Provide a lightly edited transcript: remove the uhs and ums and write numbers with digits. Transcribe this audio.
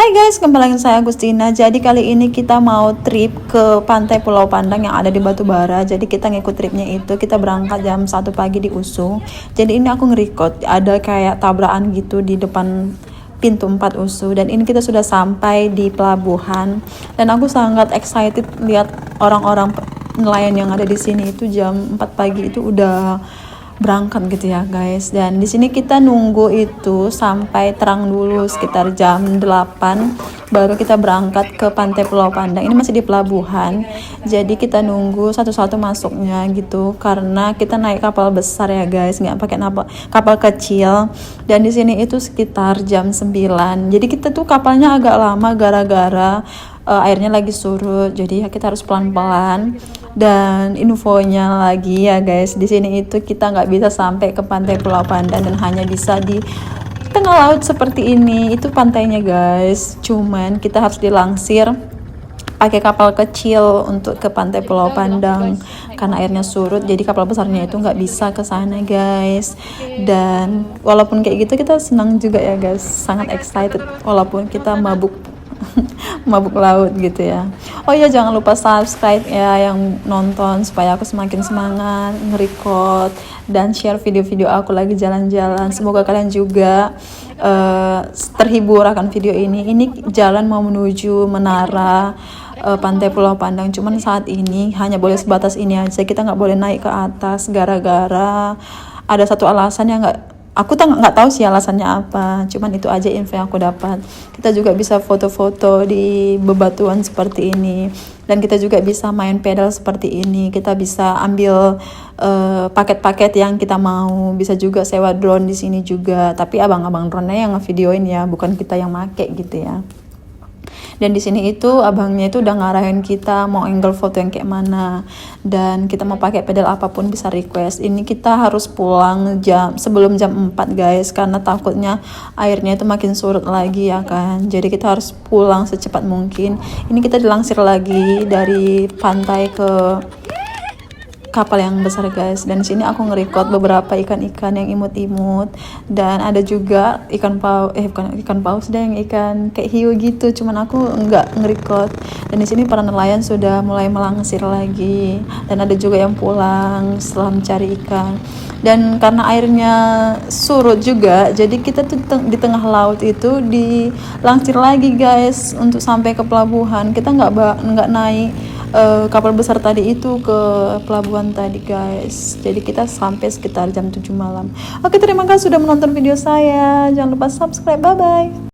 Hai guys, kembali lagi saya Agustina. Jadi kali ini kita mau trip ke pantai Pulau Pandan yang ada di Batubara. Jadi kita ngikut tripnya itu, kita berangkat jam 1 pagi di Usung. Jadi ini aku nge-record, ada kayak tabrakan gitu di depan pintu 4 USU. Dan ini kita sudah sampai di pelabuhan. Dan aku sangat excited lihat orang-orang nelayan yang ada di sini itu jam 4 pagi itu udah berangkat gitu ya guys. Dan di sini kita nunggu itu sampai terang dulu sekitar jam 8 baru kita berangkat ke pantai Pulau Pandan. Ini masih di pelabuhan, jadi kita nunggu satu-satu masuknya gitu karena kita naik kapal besar ya guys, nggak pakai kapal kecil. Dan di sini itu sekitar jam 9, jadi kita tuh kapalnya agak lama gara-gara airnya lagi surut, jadi ya kita harus pelan-pelan. Dan infonya lagi ya guys, di sini itu kita nggak bisa sampai ke pantai Pulau Pandan dan hanya bisa di tengah laut seperti ini. Itu pantainya guys, cuman kita harus dilangsir pakai kapal kecil untuk ke pantai Pulau Pandan karena airnya surut, jadi kapal besarnya itu nggak bisa ke sana guys. Dan walaupun kayak gitu kita senang juga ya guys, sangat excited walaupun kita mabuk mabuk laut gitu ya. Oh iya, jangan lupa subscribe ya yang nonton supaya aku semakin semangat nge-record dan share video-video aku lagi jalan-jalan. Semoga kalian juga terhibur akan video ini. Ini jalan mau menuju menara pantai Pulau Pandan, cuman saat ini hanya boleh sebatas ini aja, kita nggak boleh naik ke atas gara-gara ada satu alasan yang aku nggak tahu sih alasannya apa, cuman itu aja info yang aku dapat. Kita juga bisa foto-foto di bebatuan seperti ini, dan kita juga bisa main pedal seperti ini. Kita bisa ambil paket-paket yang kita mau, bisa juga sewa drone di sini juga. Tapi abang-abang drone-nya yang ngevideoin ya, bukan kita yang make gitu ya. Dan di sini itu abangnya itu udah ngarahin kita mau angle foto yang kayak mana, dan kita mau pakai pedal apapun bisa request. Ini kita harus pulang sebelum jam 4 guys, karena takutnya airnya itu makin surut lagi ya kan. Jadi kita harus pulang secepat mungkin. Ini kita dilangsir lagi dari pantai ke kapal yang besar guys. Dan sini aku nge-record beberapa ikan-ikan yang imut-imut, dan ada juga ikan bukan ikan paus deh, yang ikan kayak hiu gitu, cuman aku nggak nge-record. Dan di sini para nelayan sudah mulai melangsir lagi, dan ada juga yang pulang setelah mencari ikan. Dan karena airnya surut juga, jadi kita tuh di tengah laut itu dilangsir lagi guys untuk sampai ke pelabuhan. Kita nggak naik kapal besar tadi itu ke pelabuhan tadi guys. Jadi kita sampai sekitar jam 7 malam. Oke, terima kasih sudah menonton video saya. Jangan lupa subscribe. Bye bye.